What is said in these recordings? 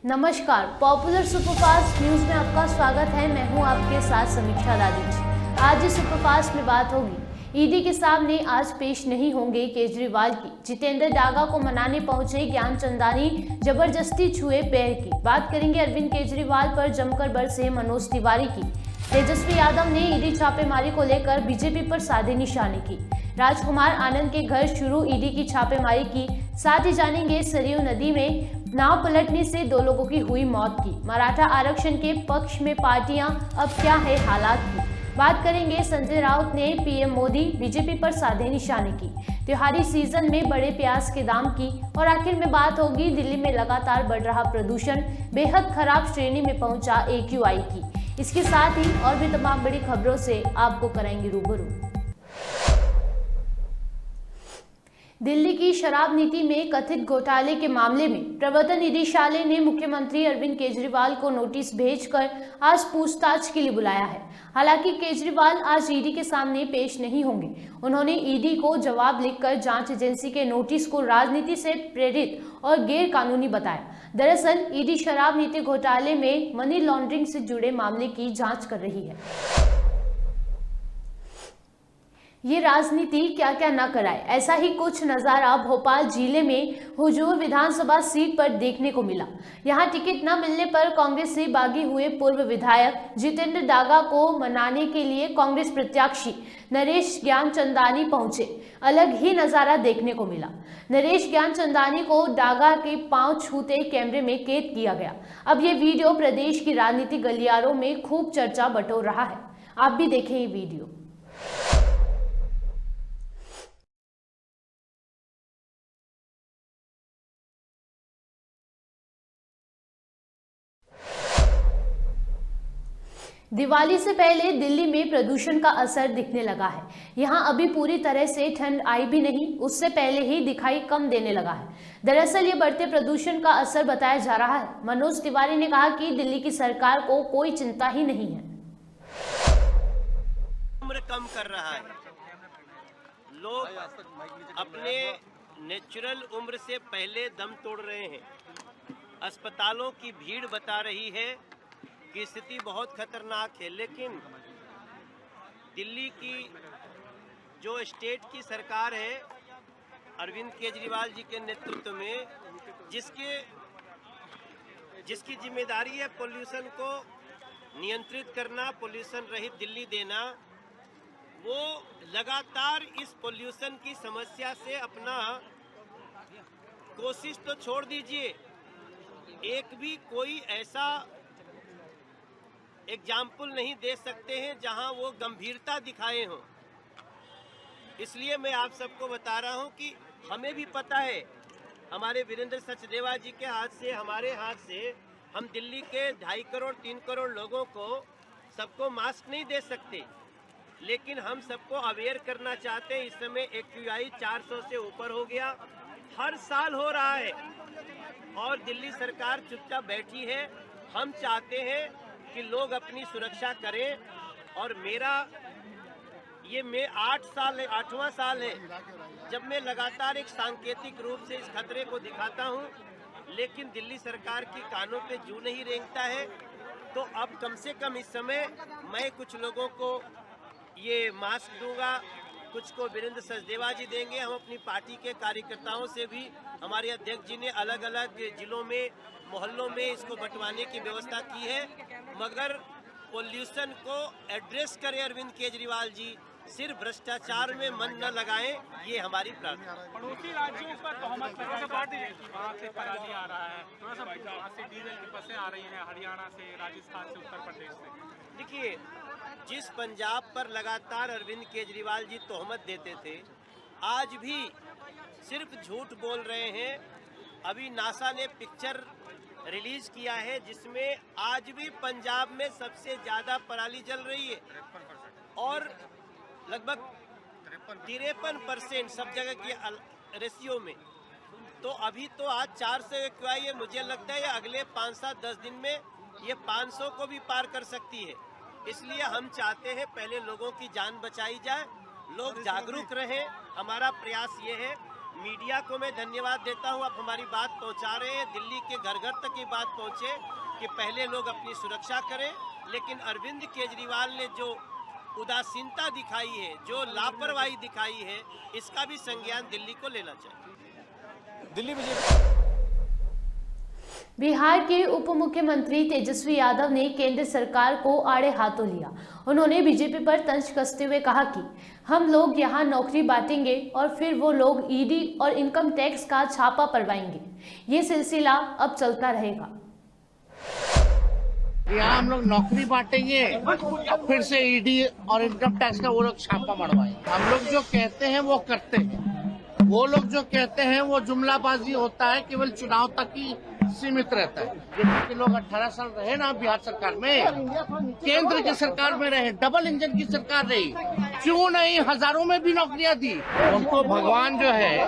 नमस्कार, popular superfast news में आपका स्वागत है। मैं हूं आपके साथ समीक्षा राजेश। आज इस सुपरफास्ट में बात होगी ईडी के सामने आज पेश नहीं होंगे केजरीवाल की। जितेंद्र डागा को मनाने पहुंचे ज्ञानचंदानी, जबरदस्ती छुए पैर की। बात करेंगे अरविंद केजरीवाल पर जमकर बरसे मनोज तिवारी की। तेजस्वी यादव ने ईडी छापेमारी को लेकर बीजेपी पर साधे निशाने की। राजकुमार आनंद के घर शुरू ईडी की छापेमारी की। साथ ही जानेंगे सरयू नदी में नाव पलटने से 2 लोगों की हुई मौत की। मराठा आरक्षण के पक्ष में पार्टियां, अब क्या है हालात की। बात करेंगे संजय राउत ने पीएम मोदी बीजेपी पर साधे निशाने की। त्योहारी सीजन में बढ़े प्याज के दाम की। और आखिर में बात होगी दिल्ली में लगातार बढ़ रहा प्रदूषण, बेहद खराब श्रेणी में पहुंचा AQI की। इसके साथ ही और भी तमाम बड़ी खबरों से आपको कराएंगे रूबरू। दिल्ली की शराब नीति में कथित घोटाले के मामले में प्रवर्तन निदेशालय ने मुख्यमंत्री अरविंद केजरीवाल को नोटिस भेजकर आज पूछताछ के लिए बुलाया है। हालांकि केजरीवाल आज ईडी के सामने पेश नहीं होंगे। उन्होंने ईडी को जवाब लिखकर जांच एजेंसी के नोटिस को राजनीति से प्रेरित और गैर कानूनी बताया। दरअसल ईडी शराब नीति घोटाले में मनी लॉन्ड्रिंग से जुड़े मामले की जांच कर रही है। ये राजनीति क्या क्या न कराए, ऐसा ही कुछ नजारा भोपाल जिले में हुजूर विधानसभा सीट पर देखने को मिला। यहां टिकट न मिलने पर कांग्रेस से बागी हुए पूर्व विधायक जितेंद्र डागा को मनाने के लिए कांग्रेस प्रत्याशी नरेश ज्ञानचंदानी पहुंचे। अलग ही नजारा देखने को मिला। नरेश ज्ञानचंदानी को डागा के पांव छूते कैमरे में कैद किया गया। अब ये वीडियो प्रदेश की राजनीतिक गलियारों में खूब चर्चा बटोर रहा है। आप भी देखें ये वीडियो। दिवाली से पहले दिल्ली में प्रदूषण का असर दिखने लगा है। यहां अभी पूरी तरह से ठंड आई भी नहीं, उससे पहले ही दिखाई कम देने लगा है। दरअसल ये बढ़ते प्रदूषण का असर बताया जा रहा है। मनोज तिवारी ने कहा कि दिल्ली की सरकार को कोई चिंता ही नहीं है। उम्र कम कर रहा है, लोग अपने नेचुरल उम्र से पहले दम तोड़ रहे हैं। अस्पतालों की भीड़ बता रही है की स्थिति बहुत खतरनाक है, लेकिन दिल्ली की जो स्टेट की सरकार है अरविंद केजरीवाल जी के नेतृत्व में, जिसकी जिम्मेदारी है पोल्यूशन को नियंत्रित करना, पोल्यूशन रहित दिल्ली देना, वो लगातार इस पोल्यूशन की समस्या से अपना कोशिश तो छोड़ दीजिए, एक भी कोई ऐसा एग्जाम्पल नहीं दे सकते हैं जहां वो गंभीरता दिखाए हों। इसलिए मैं आप सबको बता रहा हूं कि हमें भी पता है, हमारे वीरेंद्र सचदेवा जी के हाथ से, हमारे हाथ से हम दिल्ली के 2.5 करोड़ 3 करोड़ लोगों को सबको मास्क नहीं दे सकते, लेकिन हम सबको अवेयर करना चाहते हैं। इस समय AQI 400 से ऊपर हो गया, हर साल हो रहा है और दिल्ली सरकार चुपचाप बैठी है। हम चाहते हैं कि लोग अपनी सुरक्षा करें और मेरा ये 8वां साल है जब मैं लगातार एक सांकेतिक रूप से इस खतरे को दिखाता हूं, लेकिन दिल्ली सरकार की कानों पे जू नहीं रेंगता है। तो अब कम से कम इस समय मैं कुछ लोगों को ये मास्क दूंगा, कुछ को वीरेंद्र सचदेवा जी देंगे। हम अपनी पार्टी के कार्यकर्ताओं से भी, हमारे अध्यक्ष जी ने अलग अलग जिलों में, मोहल्लों में इसको बंटवाने की व्यवस्था की है। मगर पोल्यूशन को एड्रेस करें अरविंद केजरीवाल जी, सिर्फ भ्रष्टाचार में मन न लगाएं, ये हमारी प्रार्थना। पड़ोसी राज्यों पर तहमत लगाई कि वहाँ से पराली आ रहा है, वहाँ से डीजल की बसें आ रही हैं, हरियाणा से, राजस्थान से, उत्तर प्रदेश से। देखिए, जिस पंजाब पर लगातार अरविंद केजरीवाल जी तोहमत देते थे, आज भी सिर्फ झूठ बोल रहे हैं। अभी नासा ने पिक्चर रिलीज किया है जिसमें आज भी पंजाब में सबसे ज्यादा पराली जल रही है और लगभग 53% सब जगह की रेशियो में। तो अभी तो आज 400 AQI है, मुझे लगता है अगले 5-7-10 दिन में ये 500 को भी पार कर सकती है। इसलिए हम चाहते हैं पहले लोगों की जान बचाई जाए, लोग जागरूक रहें। हमारा प्रयास ये है मीडिया को मैं धन्यवाद देता हूं, आप हमारी बात पहुंचा रहे हैं, दिल्ली के घर घर तक ये बात पहुंचे कि पहले लोग अपनी सुरक्षा करें। लेकिन अरविंद केजरीवाल ने जो उदासीनता दिखाई है, जो लापरवाही दिखाई है, इसका भी संज्ञान दिल्ली को लेना चाहिए। दिल्ली बीजेपी बिहार के उप मुख्यमंत्री तेजस्वी यादव ने केंद्र सरकार को आड़े हाथों लिया। उन्होंने बीजेपी पर तंज कसते हुए कहा कि हम लोग यहां नौकरी बांटेंगे और फिर वो लोग ईडी और इनकम टैक्स का छापा पड़वाएंगे। ये सिलसिला अब चलता रहेगा। यहाँ हम लोग नौकरी बांटेंगे और फिर से ईडी और इनकम टैक्स का वो लोग छापा मरवाएंगे। हम लोग जो कहते हैं वो करते हैं, वो लोग जो कहते हैं वो जुमलाबाजी होता है, केवल चुनाव तक ही सीमित रहता है। बीजेपी के लोग 18 साल रहे ना बिहार सरकार में, केंद्र की सरकार में रहे, डबल इंजन की सरकार रही, क्यों नहीं हजारों में भी नौकरियां दी। उनको भगवान जो है,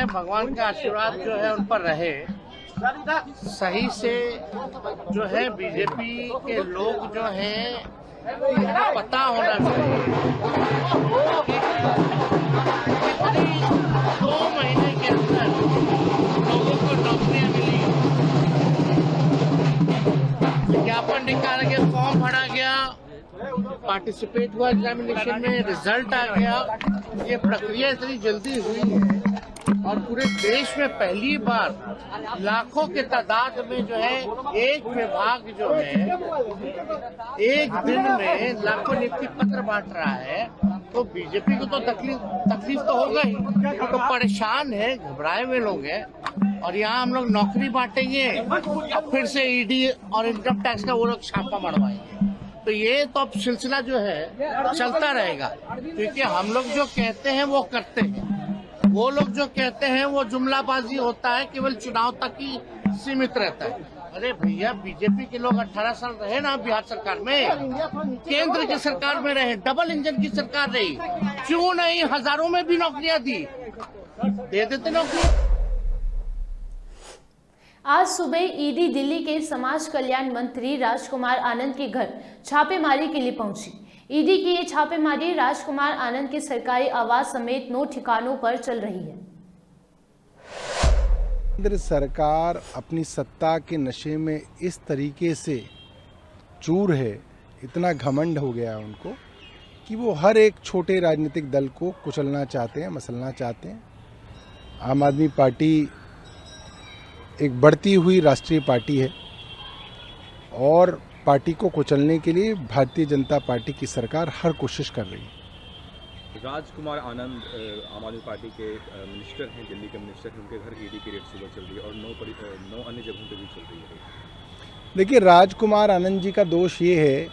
भगवान का आशीर्वाद जो है उन पर रहे। सही से जो है बीजेपी के लोग जो हैं पता होना चाहिए कि 2 महीने के अंदर लोगों को नौकरियां मिली, विज्ञापन निकाला गया, फॉर्म भरा गया, पार्टिसिपेट हुआ एग्जामिनेशन में, रिजल्ट आ गया। ये प्रक्रिया इतनी जल्दी हुई है और पूरे देश में पहली बार लाखों के तादाद में जो है एक विभाग जो है एक दिन में लाखों नियुक्ति पत्र बांट रहा है। तो बीजेपी को तो तकलीफ तो होगा ही, तो परेशान है, घबराए हुए लोग हैं। और यहाँ हम लोग नौकरी बांटेंगे और फिर से ईडी और इनकम टैक्स का वो लोग छापा मरवाएंगे। तो ये तो अब सिलसिला जो है चलता रहेगा, क्योंकि हम लोग जो कहते हैं वो करते हैं, वो लोग जो कहते हैं वो जुमलाबाजी होता है, केवल चुनाव तक ही सीमित रहता है। अरे भैया, बीजेपी के लोग 18 साल रहे ना बिहार सरकार में, केंद्र की सरकार में रहे, डबल इंजन की सरकार रही, क्यों नहीं हजारों में भी नौकरियां दी, दे देते नौकरी। आज सुबह ईडी दिल्ली के समाज कल्याण मंत्री राजकुमार आनंद के घर छापेमारी के लिए पहुंची। ईडी की ये छापेमारी राजकुमार आनंद के सरकारी आवास समेत 9 ठिकानों पर चल रही है। केंद्र सरकार अपनी सत्ता के नशे में इस तरीके से चूर है, इतना घमंड हो गया है उनको कि वो हर एक छोटे राजनीतिक दल को कुचलना चाहते हैं, मसलना चाहते हैं। आम आदमी पार्टी एक बढ़ती हुई राष्ट्रीय पार्टी है और पार्टी को कुचलने के लिए भारतीय जनता पार्टी की सरकार हर कोशिश कर रही है। राजकुमार आनंद आम आदमी पार्टी के मिनिस्टर हैं, दिल्ली के मिनिस्टर हैं, उनके घर ईडी की रेड सुबह चल रही है और 9 अन्य जगहों पर भी चल रही है। देखिए, राजकुमार आनंद जी का दोष ये है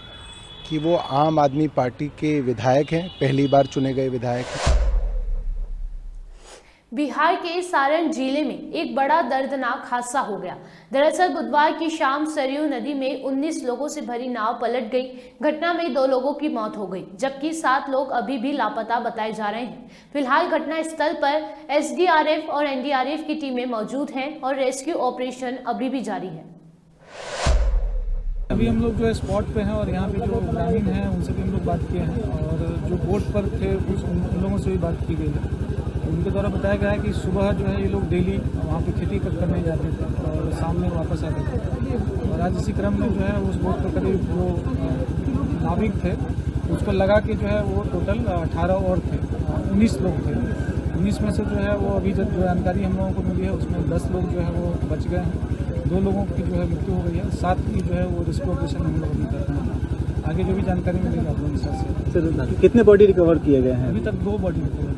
कि वो आम आदमी पार्टी के विधायक हैं, पहली बार चुने गए विधायक हैं। बिहार के सारण जिले में एक बड़ा दर्दनाक हादसा हो गया। दरअसल बुधवार की शाम सरयू नदी में 19 लोगों से भरी नाव पलट गई। घटना में 2 लोगों की मौत हो गई, जबकि 7 लोग अभी भी लापता बताए जा रहे हैं। फिलहाल घटना स्थल पर एसडीआरएफ और एनडीआरएफ की टीमें मौजूद हैं और रेस्क्यू ऑपरेशन अभी भी जारी है। अभी हम लोग जो है स्पॉट पे हैं और यहाँ पे जो ग्रामीण हैं उनसे भी हम लोग बात किए हैं और जो बोट पर थे उन लोगों से भी बात की गई है। उनके द्वारा बताया गया है कि सुबह जो है ये लोग डेली वहाँ पे खेती करने जाते थे और शाम में वापस आते थे। और आज इसी क्रम में जो है उस बोट पर करीब जो नाविक थे उसको लगा के जो है वो टोटल 18 और थे, 19 लोग थे। 19 में से जो है वो अभी जो जानकारी हम लोगों को मिली है उसमें 10 लोग जो है वो बच गए हैं, 2 लोगों की जो है मृत्यु हो गई है, 7 की जो है वो रेस्क्यू ऑपरेशन हम लोग अभी कर रहे हैं। आगे जो भी जानकारी मिलेगी आप लोगों के साथ से। सर, कितने बॉडी रिकवर किए गए हैं? अभी तक 2 बॉडी रिकवर।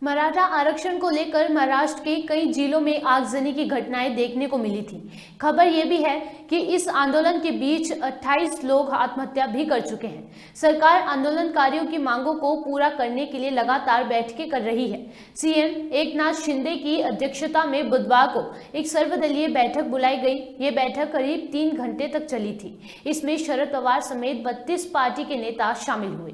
मराठा आरक्षण को लेकर महाराष्ट्र के कई जिलों में आगजनी की घटनाएं देखने को मिली थी। खबर यह भी है कि इस आंदोलन के बीच 28 लोग आत्महत्या भी कर चुके हैं। सरकार आंदोलनकारियों की मांगों को पूरा करने के लिए लगातार बैठकें कर रही है। सीएम एकनाथ शिंदे की अध्यक्षता में बुधवार को एक सर्वदलीय बैठक बुलाई गई। ये बैठक करीब 3 घंटे तक चली थी। इसमें शरद पवार समेत 32 पार्टी के नेता शामिल हुए।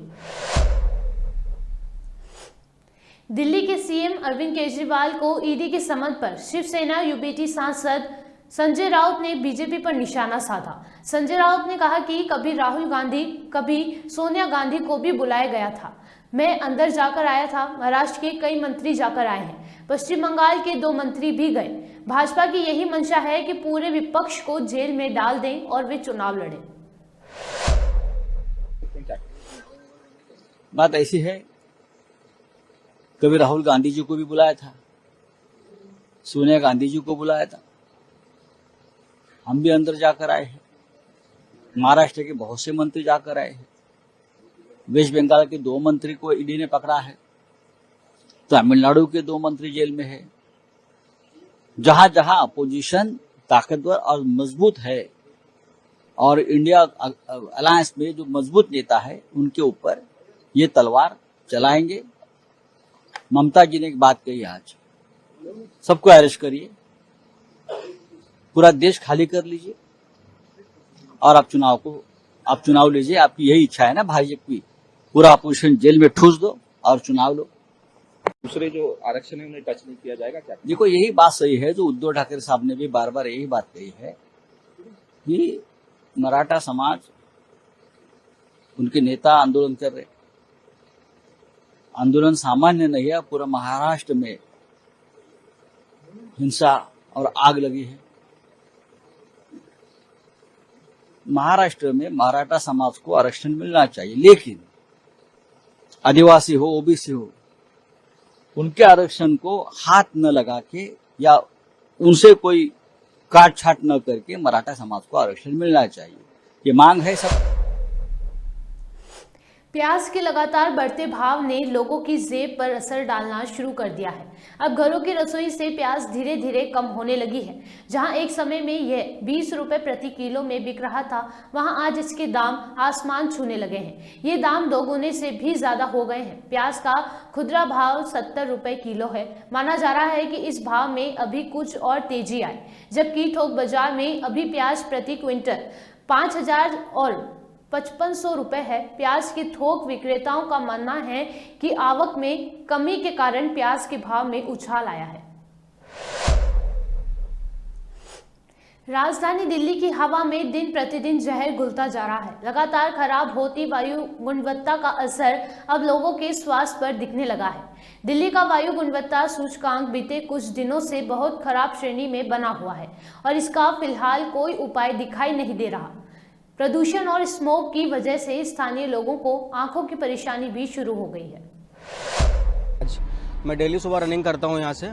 दिल्ली के सीएम अरविंद केजरीवाल को ईडी के समन पर शिवसेना यूपीटी सांसद संजय राउत ने बीजेपी पर निशाना साधा। संजय राउत ने कहा कि कभी राहुल गांधी, कभी सोनिया गांधी को भी बुलाया गया था। मैं अंदर जाकर आया था। महाराष्ट्र के कई मंत्री जाकर आए हैं, पश्चिम बंगाल के 2 मंत्री भी गए। भाजपा की यही मंशा है कि पूरे विपक्ष को जेल में डाल दें और वे चुनाव लड़ें। बात ऐसी है, कभी राहुल गांधी जी को भी बुलाया था, सोनिया गांधी जी को बुलाया था, हम भी अंदर जाकर आए हैं। महाराष्ट्र के बहुत से मंत्री जाकर आए हैं। वेस्ट बंगाल के 2 मंत्री को ईडी ने पकड़ा है। तमिलनाडु के 2 मंत्री जेल में है। जहां जहां अपोजिशन ताकतवर और मजबूत है और इंडिया अलायंस में जो मजबूत नेता है उनके ऊपर ये तलवार चलाएंगे। ममता जी ने एक बात कही, आज सबको अरेस्ट करिए, पूरा देश खाली कर लीजिए और आप चुनाव लीजिए। आपकी यही इच्छा है ना भाजपा की, पूरा अपोजिशन जेल में ठूस दो और चुनाव लो। दूसरे जो आरक्षण है उन्हें टच नहीं किया जाएगा क्या? देखो, यही बात सही है जो उद्धव ठाकरे साहब ने भी बार बार यही बात कही है कि मराठा समाज, उनके नेता आंदोलन कर रहे। आंदोलन सामान्य नहीं है, पूरा महाराष्ट्र में हिंसा और आग लगी है। महाराष्ट्र में मराठा समाज को आरक्षण मिलना चाहिए, लेकिन आदिवासी हो, ओबीसी हो, उनके आरक्षण को हाथ न लगा के या उनसे कोई काट छाट न करके मराठा समाज को आरक्षण मिलना चाहिए, ये मांग है सब। प्याज के लगातार बढ़ते भाव ने लोगों की जेब पर असर डालना शुरू कर दिया है। अब घरों की रसोई से प्याज धीरे धीरे कम होने लगी है। जहां एक समय में यह 20 रुपए प्रति किलो में बिक रहा था, वहां आज इसके दाम आसमान छूने लगे हैं। ये दाम दोगुने से भी ज्यादा हो गए हैं। प्याज का खुदरा भाव 70 रुपए किलो है। माना जा रहा है कि इस भाव में अभी कुछ और तेजी आए, जबकि थोक बाजार में अभी प्याज प्रति क्विंटल 5000 और 5500 रुपए है। प्याज के थोक विक्रेताओं का मानना है कि आवक में कमी के कारण प्याज के भाव में उछाल आया है। राजधानी दिल्ली की हवा में दिन प्रतिदिन जहर घुलता जा रहा है। लगातार खराब होती वायु गुणवत्ता का असर अब लोगों के स्वास्थ्य पर दिखने लगा है। दिल्ली का वायु गुणवत्ता सूचकांक बीते कुछ दिनों से बहुत खराब श्रेणी में बना हुआ है और इसका फिलहाल कोई उपाय दिखाई नहीं दे रहा। प्रदूषण और स्मोक की वजह से स्थानीय लोगों को आंखों की परेशानी भी शुरू हो गई है। मैं डेली सुबह रनिंग करता हूं यहां से,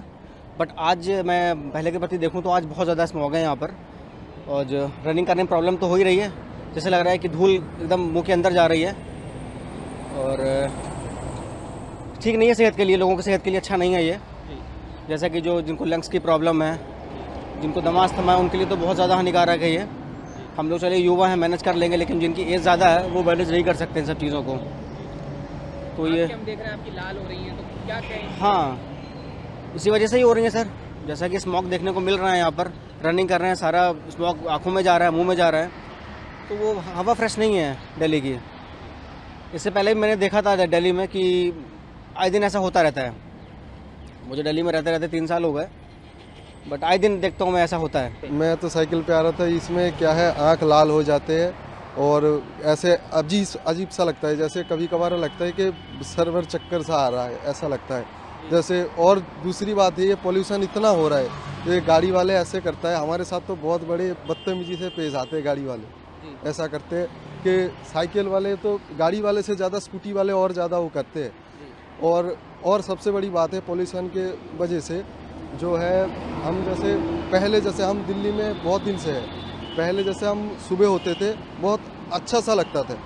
बट आज मैं पहले के प्रति देखूं तो आज बहुत ज़्यादा स्मोक है यहां पर, और जो रनिंग करने में प्रॉब्लम तो हो ही रही है। जैसे लग रहा है कि धूल एकदम मुंह के अंदर जा रही है और ठीक नहीं है सेहत के लिए, लोगों की सेहत के लिए अच्छा नहीं है ये। जैसा कि जो जिनको लंग्स की प्रॉब्लम है, जिनको दमा अस्थमा है, उनके लिए तो बहुत ज़्यादा हानिकारक है ये। हम लोग चले युवा हैं, मैनेज कर लेंगे, लेकिन जिनकी एज ज़्यादा है वो मैनेज नहीं कर सकते इन सब चीज़ों को। तो ये हम देख रहे हैं आपकी लाल हो रही है, तो क्या कहें? हाँ, इसी वजह से ही हो रही है सर। जैसा कि स्मोक देखने को मिल रहा है यहाँ पर, रनिंग कर रहे हैं, सारा स्मोक आँखों में जा रहा है, मुंह में जा रहा है, तो वो हवा फ्रेश नहीं है दिल्ली की। इससे पहले भी मैंने देखा था दिल्ली में कि आए दिन ऐसा होता रहता है। मुझे दिल्ली में रहते रहते 3 साल हो गए, बट आए दिन देखता हूँ मैं ऐसा होता है। मैं तो साइकिल पे आ रहा था, इसमें क्या है, आँख लाल हो जाते हैं और ऐसे अजीब सा लगता है, जैसे कभी कभार लगता है कि सरवर चक्कर सा आ रहा है, ऐसा लगता है जैसे। और दूसरी बात ये पोल्यूशन इतना हो रहा है, ये गाड़ी वाले ऐसे करता है, हमारे साथ तो बहुत बड़े बदतमीजी से पेश आते हैं गाड़ी वाले। ऐसा करते हैं कि साइकिल वाले तो गाड़ी वाले से ज़्यादा स्कूटी वाले और ज़्यादा वो करते हैं। और सबसे बड़ी बात है पोल्यूशन के वजह से जो है, हम जैसे पहले जैसे हम दिल्ली में बहुत दिन से है, पहले जैसे हम सुबह होते थे बहुत अच्छा सा लगता था,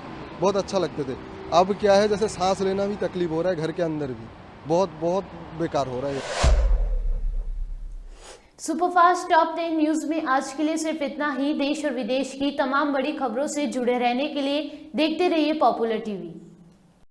बहुत अच्छा लगते थे। अब क्या है, जैसे सांस लेना भी तकलीफ हो रहा है, घर के अंदर भी बहुत बेकार हो रहा है। सुपरफास्ट टॉप 10 न्यूज में आज के लिए सिर्फ इतना ही। देश और विदेश की तमाम बड़ी खबरों से जुड़े रहने के लिए देखते रहिए पॉपुलर टीवी।